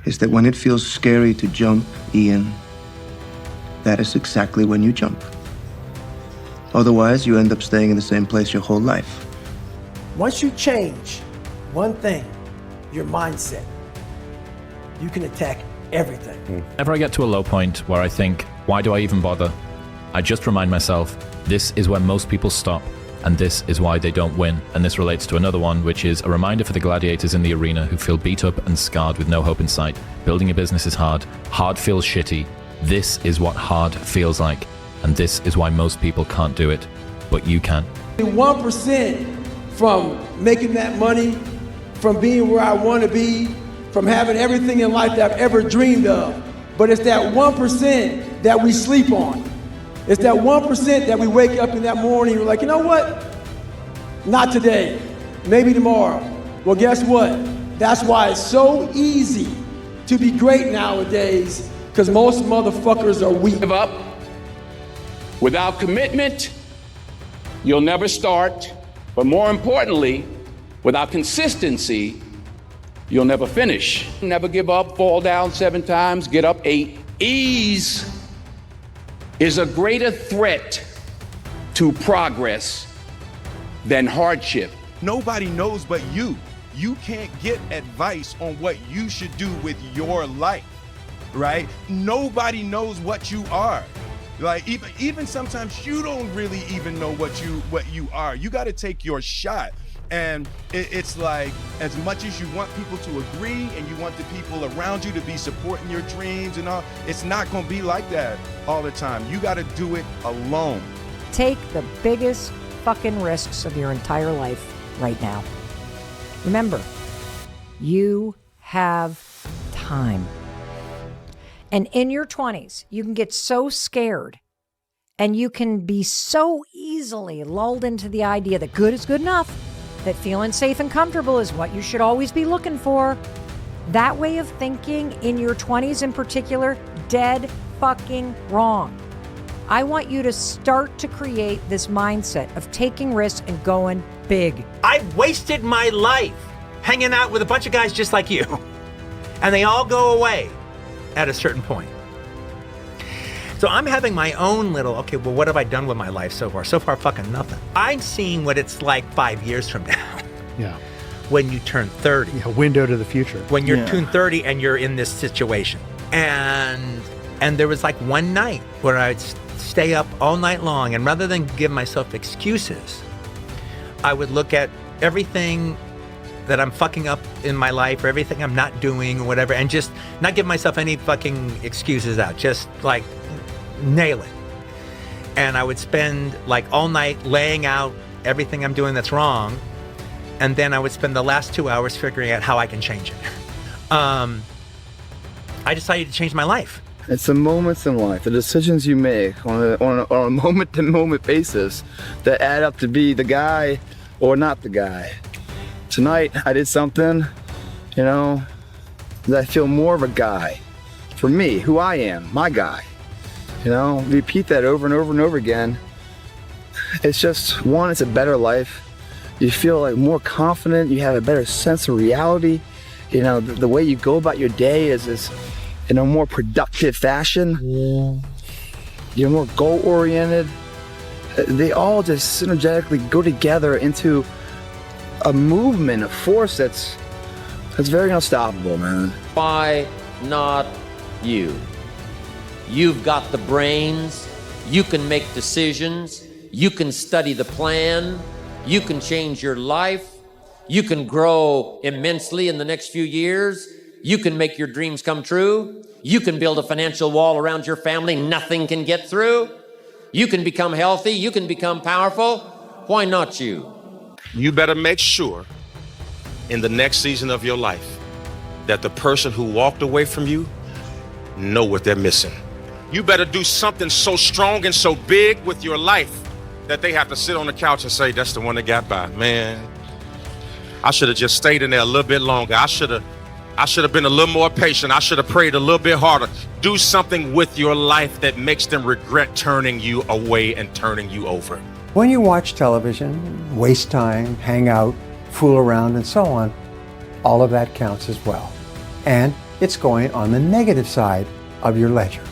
is that when it feels scary to jump, Ian, that is exactly when you jump. Otherwise, you end up staying in the same place your whole life. Once you change one thing, your mindset, you can attack everything. Whenever I get to a low point where I think, why do I even bother? I just remind myself, this is where most people stop, and this is why they don't win. And this relates to another one, which is a reminder for the gladiators in the arena who feel beat up and scarred with no hope in sight. Building a business is hard. Hard feels shitty. This is what hard feels like. And this is why most people can't do it, but you can. 1% from making that money, from being where I want to be, from having everything in life that I've ever dreamed of. But it's that 1% that we sleep on. It's that 1% that we wake up in that morning and we're like, you know what? Not today, maybe tomorrow. Well, guess what? That's why it's so easy to be great nowadays, because most motherfuckers are weak. Give up. Without commitment, you'll never start. But more importantly, without consistency, you'll never finish. Never give up, fall down 7 times, get up 8. Ease is a greater threat to progress than hardship. Nobody knows but you. You can't get advice on what you should do with your life, right? Nobody knows what you are. Like even sometimes you don't really even know what you are. You got to take your shot. And it's like, as much as you want people to agree and you want the people around you to be supporting your dreams and all, it's not going to be like that all the time. You got to do it alone. Take the biggest fucking risks of your entire life right now. Remember, you have time. And in your 20s, you can get so scared and you can be so easily lulled into the idea that good is good enough, that feeling safe and comfortable is what you should always be looking for. That way of thinking in your 20s in particular, dead fucking wrong. I want you to start to create this mindset of taking risks and going big. I wasted my life hanging out with a bunch of guys just like you, and they all go away at a certain point. So I'm having my own little, okay, well, what have I done with my life so far? So far, fucking nothing. I'm seeing what it's like 5 years from now. Yeah. When you turn 30. A window to the future. When you're turn 30 and you're in this situation. And there was like one night where I'd stay up all night long, and rather than give myself excuses, I would look at everything that I'm fucking up in my life or everything I'm not doing or whatever, and just not give myself any fucking excuses out. Just like nail it. And I would spend like all night laying out everything I'm doing that's wrong, and then I would spend the last 2 hours figuring out how I can change it. I decided to change my life. It's the moments in life, the decisions you make on a moment-to-moment basis that add up to be the guy or not the guy. Tonight, I did something, that I feel more of a guy. For me, who I am, my guy. Repeat that over and over and over again. It's just, one, it's a better life. You feel like more confident, you have a better sense of reality. The way you go about your day is in a more productive fashion. You're more goal-oriented. They all just synergetically go together into a movement, a force that's very unstoppable, man. Why not you? You've got the brains, you can make decisions, you can study the plan, you can change your life, you can grow immensely in the next few years, you can make your dreams come true, you can build a financial wall around your family nothing can get through, you can become healthy, you can become powerful. Why not you? You better make sure in the next season of your life that the person who walked away from you know what they're missing. You better do something so strong and so big with your life that they have to sit on the couch and say, that's the one that got by. Man, I should have just stayed in there a little bit longer. I should have been a little more patient. I should have prayed a little bit harder. Do something with your life that makes them regret turning you away and turning you over. When you watch television, waste time, hang out, fool around, and so on, all of that counts as well. And it's going on the negative side of your ledger.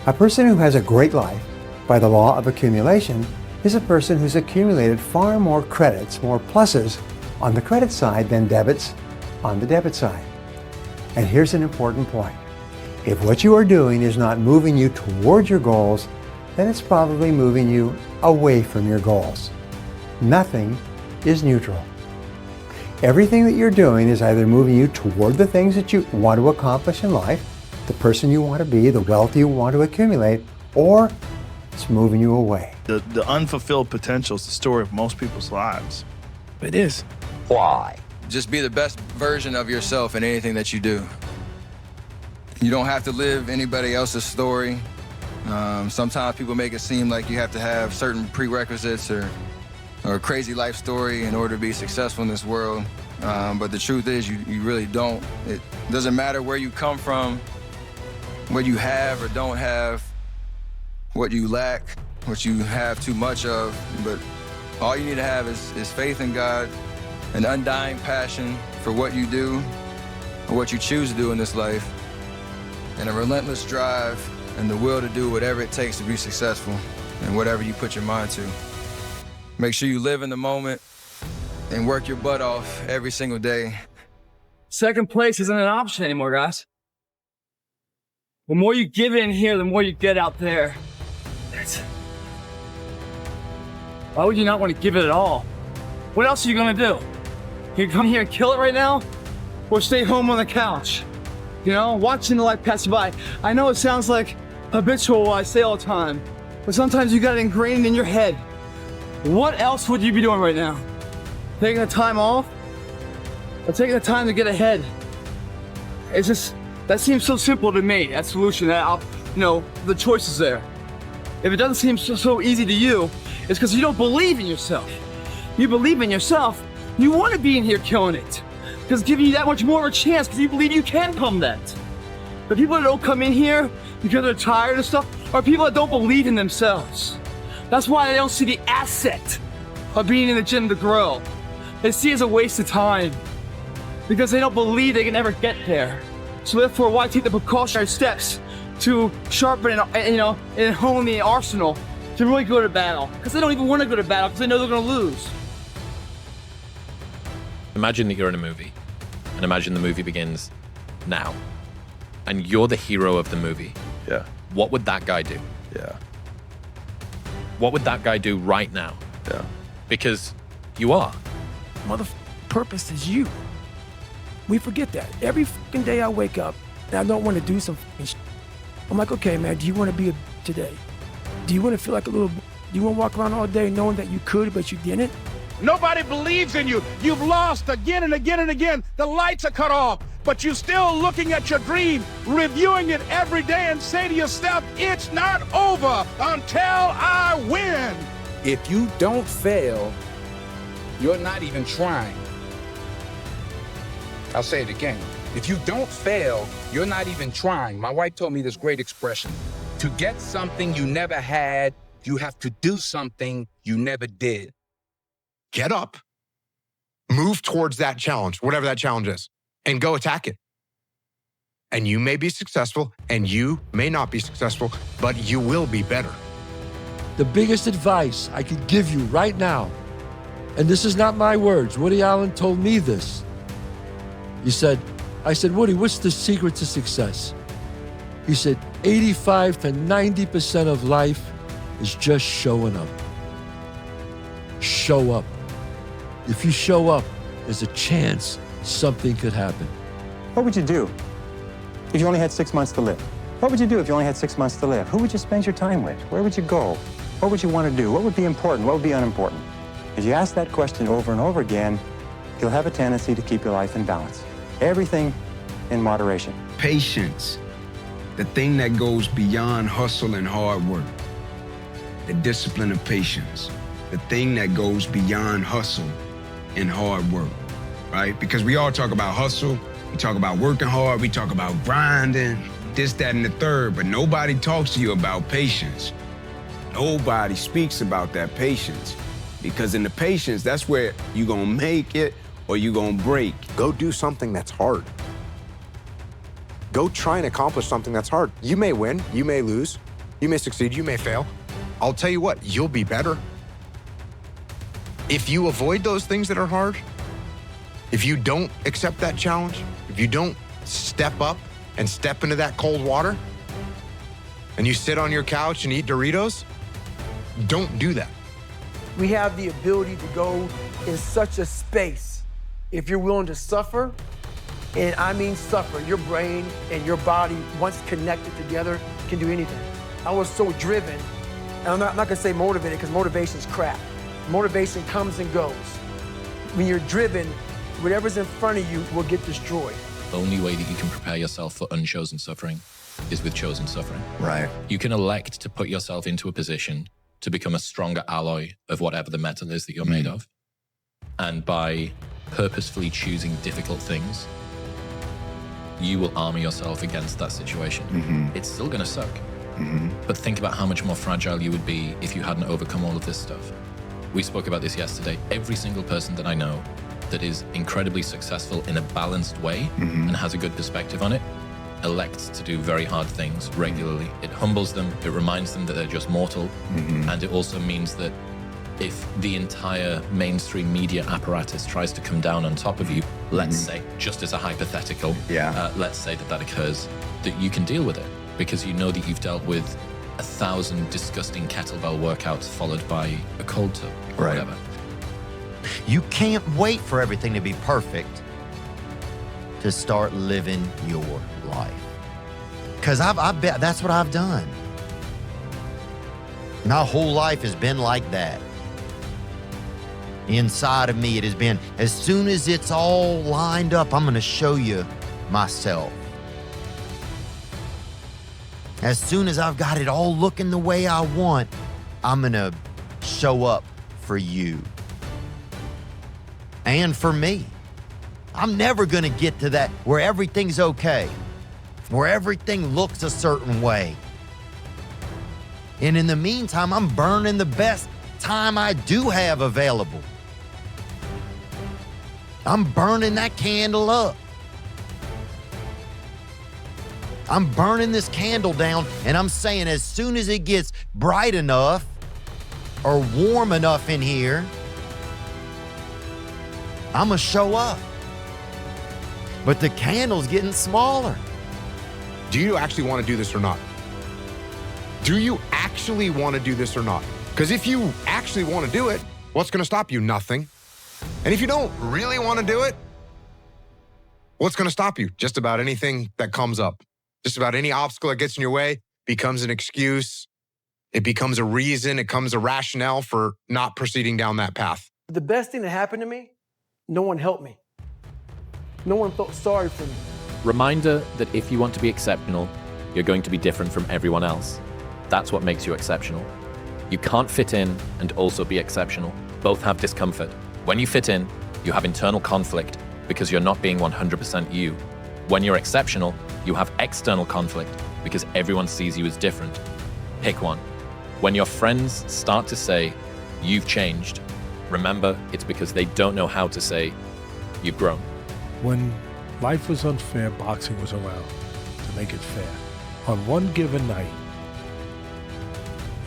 A person who has a great life by the law of accumulation is a person who's accumulated far more credits, more pluses on the credit side than debits on the debit side. And here's an important point. If what you are doing is not moving you toward your goals, then it's probably moving you away from your goals. Nothing is neutral. Everything that you're doing is either moving you toward the things that you want to accomplish in life, the person you want to be, the wealth you want to accumulate, or it's moving you away. The unfulfilled potential is the story of most people's lives. It is. Why? Just be the best version of yourself in anything that you do. You don't have to live anybody else's story. Sometimes people make it seem like you have to have certain prerequisites or a crazy life story in order to be successful in this world. But the truth is you really don't. It doesn't matter where you come from, what you have or don't have, what you lack, what you have too much of, but all you need to have is faith in God, an undying passion for what you do or what you choose to do in this life, and a relentless drive and the will to do whatever it takes to be successful and whatever you put your mind to. Make sure you live in the moment and work your butt off every single day. Second place isn't an option anymore, guys. The more you give in here, the more you get out there. Why would you not want to give it at all? What else are you gonna do? You come here and kill it right now? Or stay home on the couch? You know, watching the life pass you by. I know it sounds like habitual what I say all the time, but sometimes you got it ingrained in your head. What else would you be doing right now? Taking the time off? Or taking the time to get ahead? It's just, that seems so simple to me, that solution, the choice is there. If it doesn't seem so easy to you, it's because you don't believe in yourself. You believe in yourself, you want to be in here killing it. Because it's giving you that much more of a chance because you believe you can come that. The people that don't come in here because they're tired of stuff are people that don't believe in themselves. That's why they don't see the asset of being in the gym to grow. They see it as a waste of time because they don't believe they can ever get there. So therefore, why take the precautionary steps to sharpen and hone the arsenal to really go to battle? Because they don't even want to go to battle because they know they're going to lose. Imagine that you're in a movie, and imagine the movie begins now, and you're the hero of the movie. Yeah. What would that guy do? Yeah. What would that guy do right now? Yeah. Because you are. Purpose is you. We forget that. Every fucking day I wake up and I don't want to do some fucking shit. I'm like, okay, man, do you want to be a today? Do you want to feel like a little? Do you want to walk around all day knowing that you could, but you didn't? Nobody believes in you. You've lost again and again and again. The lights are cut off, but you're still looking at your dream, reviewing it every day and say to yourself, it's not over until I win. If you don't fail, you're not even trying. I'll say it again. If you don't fail, you're not even trying. My wife told me this great expression. To get something you never had, you have to do something you never did. Get up, move towards that challenge, whatever that challenge is, and go attack it. And you may be successful, and you may not be successful, but you will be better. The biggest advice I could give you right now, and this is not my words, Woody Allen told me this. I said, Woody, what's the secret to success? He said, 85 to 90% of life is just showing up. Show up. If you show up, there's a chance something could happen. What would you do if you only had 6 months to live? What would you do if you only had 6 months to live? Who would you spend your time with? Where would you go? What would you want to do? What would be important? What would be unimportant? If you ask that question over and over again, you'll have a tendency to keep your life in balance. Everything in moderation. Patience, the thing that goes beyond hustle and hard work. The discipline of patience, the thing that goes beyond hustle and hard work, right? Because we all talk about hustle, we talk about working hard, we talk about grinding, this, that, and the third, but nobody talks to you about patience. Nobody speaks about that patience, because in the patience, that's where you're gonna make it or you're gonna break. Go do something that's hard. Go try and accomplish something that's hard. You may win, you may lose, you may succeed, you may fail. I'll tell you what, you'll be better. If you avoid those things that are hard, if you don't accept that challenge, if you don't step up and step into that cold water, and you sit on your couch and eat Doritos, don't do that. We have the ability to go in such a space if you're willing to suffer, and I mean suffer. Your brain and your body, once connected together, can do anything. I was so driven, and I'm not gonna say motivated because motivation's crap. Motivation comes and goes. When you're driven, whatever's in front of you will get destroyed. The only way that you can prepare yourself for unchosen suffering is with chosen suffering. Right. You can elect to put yourself into a position to become a stronger alloy of whatever the metal is that you're made of. And by purposefully choosing difficult things, you will armor yourself against that situation. It's still gonna suck. But think about how much more fragile you would be if you hadn't overcome all of this stuff. We spoke about this yesterday. Every single person that I know that is incredibly successful in a balanced way and has a good perspective on it, elects to do very hard things regularly. It humbles them, it reminds them that they're just mortal, and it also means that if the entire mainstream media apparatus tries to come down on top of you, let's say, just as a hypothetical, let's say that occurs, that you can deal with it because you know that you've dealt with 1,000 disgusting kettlebell workouts followed by a cold tub or whatever. You can't wait for everything to be perfect to start living your life. Because I bet that's what I've done. My whole life has been like that. Inside of me, it has been, as soon as it's all lined up, I'm going to show you myself. As soon as I've got it all looking the way I want, I'm going to show up for you. And for me. I'm never going to get to that where everything's okay, where everything looks a certain way. And in the meantime, I'm burning the best time I do have available. I'm burning that candle up. I'm burning this candle down, and I'm saying as soon as it gets bright enough or warm enough in here, I'm gonna show up. But the candle's getting smaller. Do you actually want to do this or not? Do you actually want to do this or not? Because if you actually want to do it, what's going to stop you? Nothing. And if you don't really want to do it, what's going to stop you? Just about anything that comes up. Just about any obstacle that gets in your way becomes an excuse. It becomes a reason. It becomes a rationale for not proceeding down that path. The best thing that happened to me, no one helped me. No one felt sorry for me. Reminder that if you want to be exceptional, you're going to be different from everyone else. That's what makes you exceptional. You can't fit in and also be exceptional. Both have discomfort. When you fit in, you have internal conflict because you're not being 100% you. When you're exceptional, you have external conflict because everyone sees you as different. Pick one. When your friends start to say, you've changed, remember it's because they don't know how to say, you've grown. When life was unfair, boxing was around to make it fair. On one given night,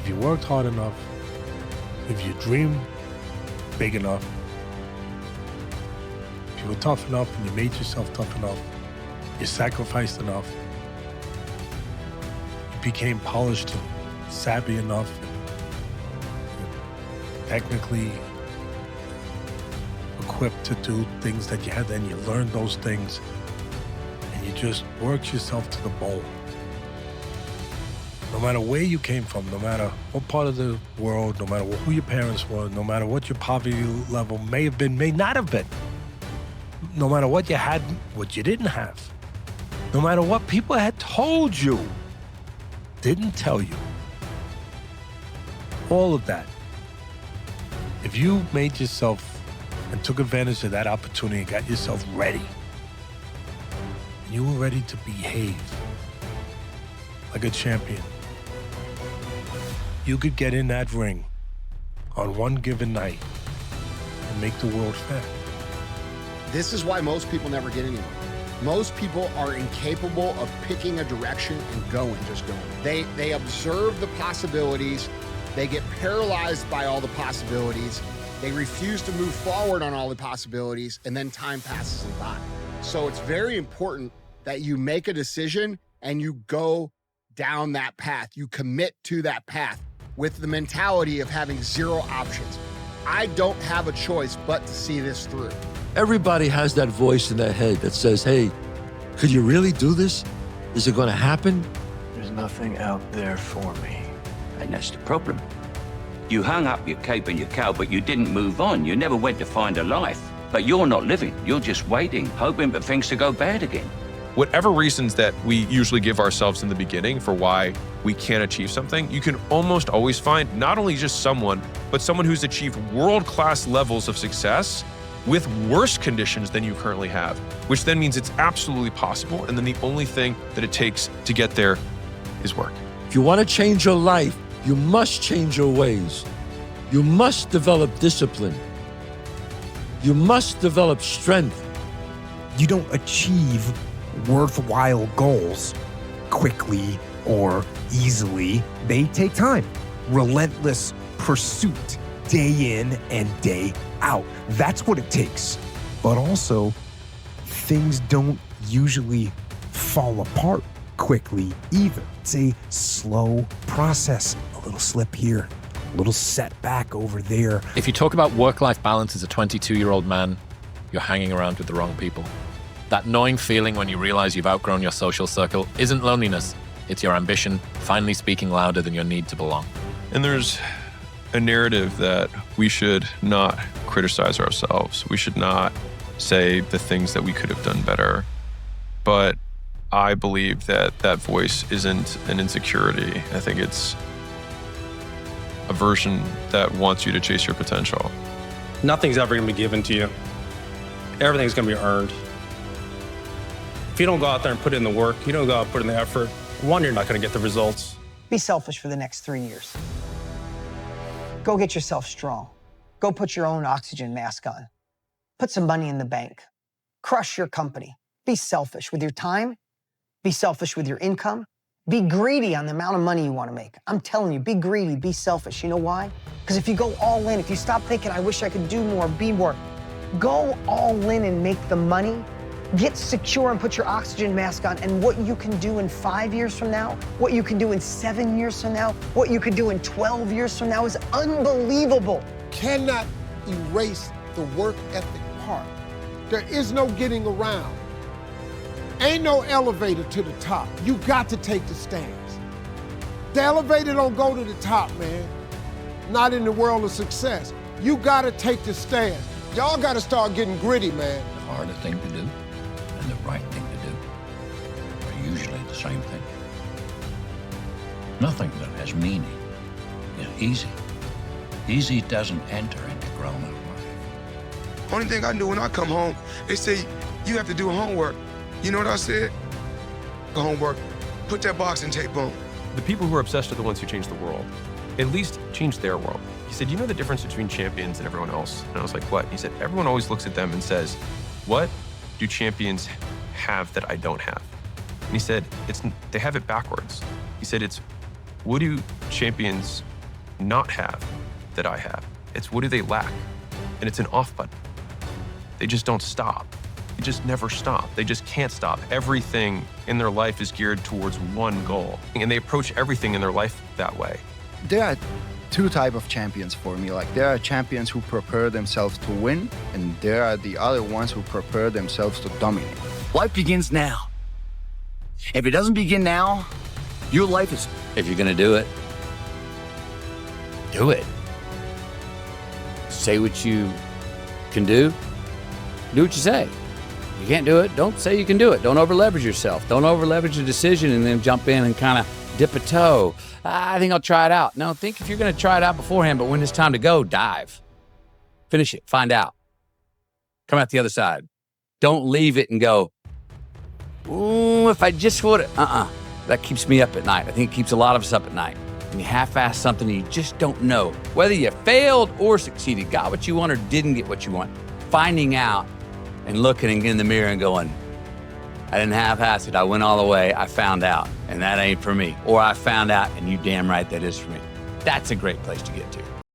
if you worked hard enough, if you dreamed big enough, if you were tough enough and you made yourself tough enough, you sacrificed enough, you became polished and savvy enough, and technically equipped to do things that you had, then you learned those things, and you just worked yourself to the bone. No matter where you came from, no matter what part of the world, no matter who your parents were, no matter what your poverty level may have been, may not have been, no matter what you had, what you didn't have, no matter what people had told you, didn't tell you, all of that, if you made yourself and took advantage of that opportunity and got yourself ready, and you were ready to behave like a champion, you could get in that ring on one given night and make the world fair. This is why most people never get anywhere. Most people are incapable of picking a direction and just going. They observe the possibilities. They get paralyzed by all the possibilities. They refuse to move forward on all the possibilities, and then time passes them by. So it's very important that you make a decision and you go down that path. You commit to that path with the mentality of having zero options. I don't have a choice but to see this through. Everybody has that voice in their head that says, hey, could you really do this? Is it going to happen? There's nothing out there for me. And that's the problem. You hung up your cape and your cow, but you didn't move on. You never went to find a life. But you're not living. You're just waiting, hoping for things to go bad again. Whatever reasons that we usually give ourselves in the beginning for why we can't achieve something, you can almost always find not only just someone, but someone who's achieved world-class levels of success with worse conditions than you currently have, which then means it's absolutely possible. And then the only thing that it takes to get there is work. If you want to change your life, you must change your ways. You must develop discipline. You must develop strength. You don't achieve worthwhile goals quickly or easily. They take time. Relentless pursuit, day in and day out. That's what it takes. But also, things don't usually fall apart quickly either. It's a slow process. A little slip here, a little setback over there. If you talk about work-life balance as a 22-year-old man, you're hanging around with the wrong people. That gnawing feeling when you realize you've outgrown your social circle isn't loneliness. It's your ambition finally speaking louder than your need to belong. And there's a narrative that we should not criticize ourselves. We should not say the things that we could have done better. But I believe that that voice isn't an insecurity. I think it's a version that wants you to chase your potential. Nothing's ever going to be given to you. Everything's going to be earned. If you don't go out there and put in the work, you don't go out and put in the effort, one, you're not going to get the results. Be selfish for the next 3 years. Go get yourself strong. Go put your own oxygen mask on. Put some money in the bank. Crush your company. Be selfish with your time. Be selfish with your income. Be greedy on the amount of money you want to make. I'm telling you, be greedy, be selfish. You know why? Because if you go all in, if you stop thinking, I wish I could do more, be more, go all in and make the money. Get secure and put your oxygen mask on, and what you can do in 5 years from now, what you can do in 7 years from now, what you can do in 12 years from now is unbelievable. Cannot erase the work ethic part. There is no getting around. Ain't no elevator to the top. You got to take the stairs. The elevator don't go to the top, man. Not in the world of success. You got to take the stairs. Y'all got to start getting gritty, man. The harder thing to do and the right thing to do are usually the same thing. Nothing that has meaning is easy. Easy doesn't enter into grown-up life. Only thing I do when I come home, they say, you have to do homework. You know what I said? The homework. Put that boxing tape on. The people who are obsessed are the ones who change the world. At least change their world. He said, you know the difference between champions and everyone else? And I was like, what? He said, everyone always looks at them and says, what do champions have that I don't have? And he said, they have it backwards. He said, it's what do champions not have that I have? It's what do they lack? And it's an off button. They just don't stop. They just never stop. They just can't stop. Everything in their life is geared towards one goal. And they approach everything in their life that way. There are two types of champions for me. Like, there are champions who prepare themselves to win, and there are the other ones who prepare themselves to dominate. Life begins now. If it doesn't begin now, your life is... If you're going to do it, do it. Say what you can do what you say. You can't do it, don't say you can do it. Don't over-leverage yourself. Don't over-leverage a decision and then jump in and kind of dip a toe. I think I'll try it out. No, think if you're going to try it out beforehand, but when it's time to go, dive. Finish it. Find out. Come out the other side. Don't leave it and go, ooh, if I just would have. That keeps me up at night. I think it keeps a lot of us up at night. When you half-ass something and you just don't know whether you failed or succeeded, got what you want or didn't get what you want. Finding out and looking in the mirror and going, I didn't half-ass it. I went all the way. I found out, and that ain't for me. Or I found out, and you damn right that is for me. That's a great place to get to.